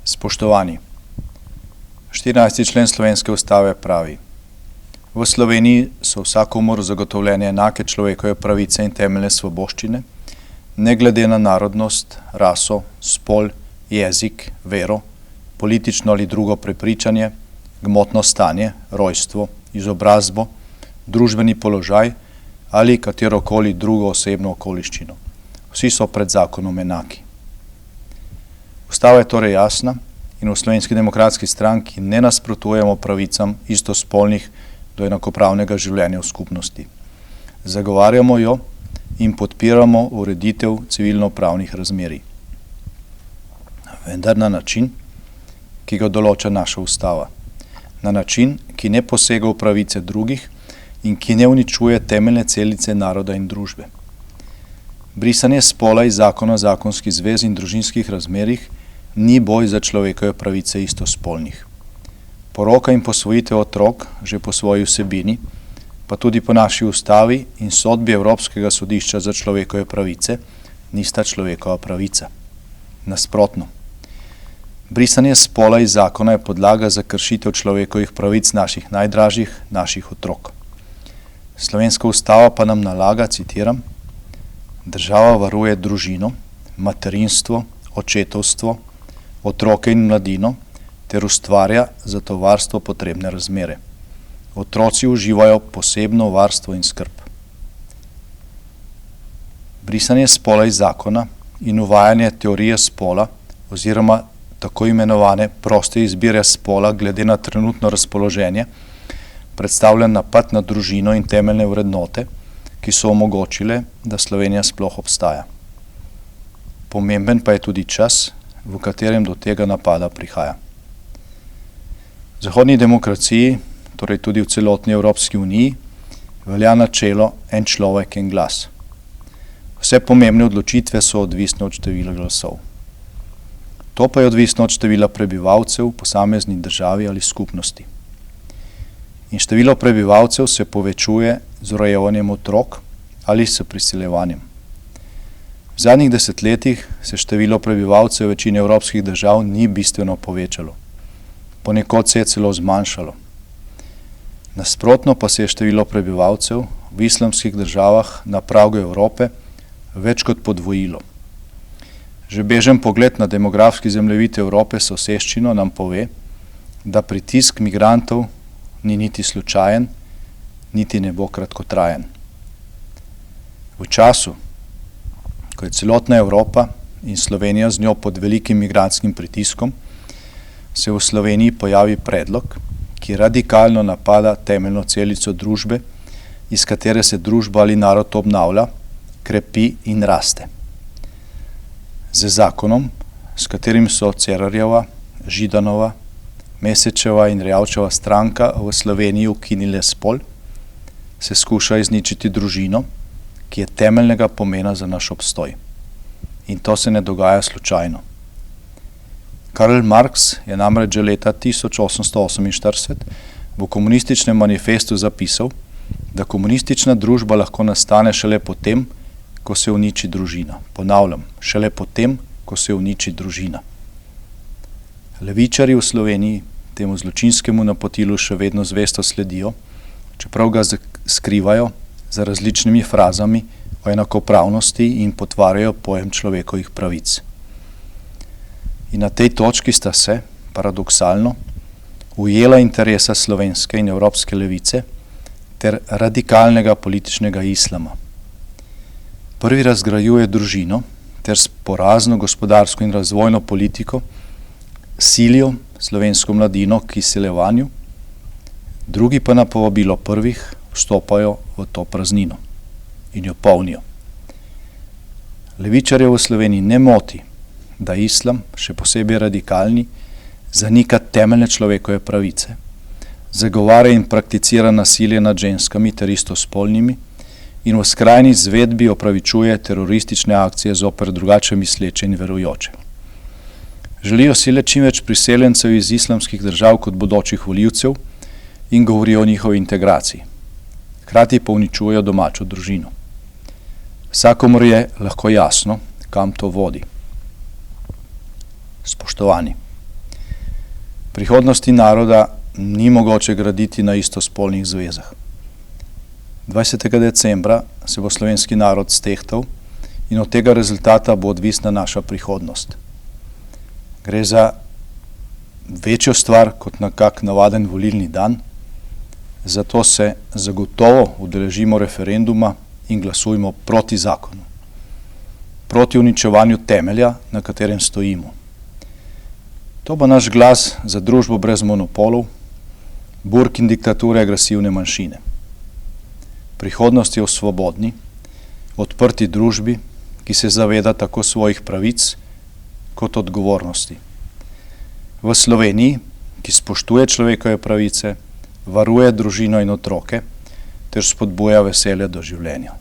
Spoštovani, 14. člen Slovenske ustave pravi: v Sloveniji so vsakomur zagotovljene enake človekove pravice in temeljne svoboščine, ne glede na narodnost, raso, spol, jezik, vero, politično ali drugo prepričanje, gmotno stanje, rojstvo, izobrazbo, družbeni položaj ali katerokoli drugo osebno okoliščino. Vsi so pred zakonom enaki. Ustava je torej jasna in v Slovenski demokratski stranki ne nasprotujemo pravicam istospolnih do enakopravnega življenja v skupnosti. Zagovarjamo jo in podpiramo ureditev civilno-pravnih razmerij. Vendar na način, ki ga določa naša ustava. Na način, ki ne posega v pravice drugih in ki ne uničuje temeljne celice naroda in družbe. Brisanje spola iz zakona o zakonski zvezi in družinskih razmerjih ni boj za človekove pravice istospolnih. Poroka in posvojitev otrok, že po svoji vsebini, pa tudi po naši ustavi in sodbi Evropskega sodišča za človekove pravice, nista človekova pravica. Nasprotno. Brisanje spola iz zakona je podlaga za kršitev človekovih pravic naših najdražjih, naših otrok. Slovenska ustava pa nam nalaga, citiram: država varuje družino, materinstvo, očetovstvo, otroke in mladino ter ustvarja za to varstvo potrebne razmere. Otroci uživajo posebno varstvo in skrb. Brisanje spola iz zakona in uvajanje teorije spola oziroma tako imenovane proste izbire spola glede na trenutno razpoloženje predstavlja napad na družino in temeljne vrednote, ki so omogočile, da Slovenija sploh obstaja. Pomemben pa je tudi čas, v katerem do tega napada prihaja. V zahodni demokraciji, torej tudi v celotni Evropski uniji, velja načelo en človek, en glas. Vse pomembne odločitve so odvisne od števila glasov. To pa je odvisno od števila prebivalcev v posamezni državi ali skupnosti. In število prebivalcev se povečuje z rojevanjem otrok ali s priseljevanjem. V zadnjih desetletjih se število prebivalcev večine evropskih držav ni bistveno povečalo. Ponekod se je celo zmanjšalo. Nasprotno pa se je število prebivalcev v islamskih državah na pragu Evrope več kot podvojilo. Že bežen pogled na demografski zemljevid Evrope s soseščino nam pove, da pritisk migrantov ni niti slučajen, niti ne bo kratkotrajen. V času, ko je celotna Evropa in Slovenija z njo pod velikim migrantskim pritiskom, se v Sloveniji pojavi predlog, ki radikalno napada temeljno celico družbe, iz katere se družba ali narod obnavlja, krepi in raste. Z zakonom, s katerim so Cerarjeva, Židanova, Mesečeva in Erjavčeva stranka v Sloveniji ukinile spol, se skuša izničiti družino, ki je temeljnega pomena za naš obstoj. In to se ne dogaja slučajno. Karl Marx je namreč že leta 1848 v komunističnem manifestu zapisal, da komunistična družba lahko nastane šele potem, ko se uniči družina. Ponavljam, šele potem, ko se uniči družina. Levičarji v Sloveniji temu zločinskemu napotilu še vedno zvesto sledijo, čeprav ga skrivajo za različnimi frazami o enakopravnosti in potvarjajo pojem človekovih pravic. In na tej točki sta se, paradoksalno, ujela interesa slovenske in evropske levice ter radikalnega političnega islama. Prvi razgrajuje družino ter s porazno gospodarsko in razvojno politiko silijo slovensko mladino k izseljevanju, drugi pa na povabilo prvih vstopajo v to praznino in jo polnijo. Levičarje v Sloveniji ne moti, da islam, še posebej radikalni, zanika temeljne človekove pravice, zagovarja in prakticira nasilje nad ženskami ter istospolnimi in v skrajni izvedbi opravičuje teroristične akcije zoper drugače misleče in verujoče. Želijo si le čim več priseljencev iz islamskih držav kot bodočih volivcev in govorijo o njihovi integraciji. Hkrati pa uničujejo domačo družino. Vsakomur je lahko jasno, kam to vodi. Spoštovani, Prihodnosti naroda ni mogoče graditi na istospolnih zvezah. 20. decembra se bo slovenski narod stehtal in od tega rezultata bo odvisna naša prihodnost. Gre za večjo stvar kot na kak navaden volilni dan, zato se zagotovo udeležimo referenduma in glasujmo proti zakonu, proti uničevanju temelja, na katerem stojimo. To bo naš glas za družbo brez monopolov, burk in diktature agresivne manjšine. Prihodnost je v svobodni, odprti družbi, ki se zaveda tako svojih pravic kot odgovornosti. V Sloveniji, ki spoštuje človekove pravice, varuje družino in otroke ter spodbuja veselje do življenja.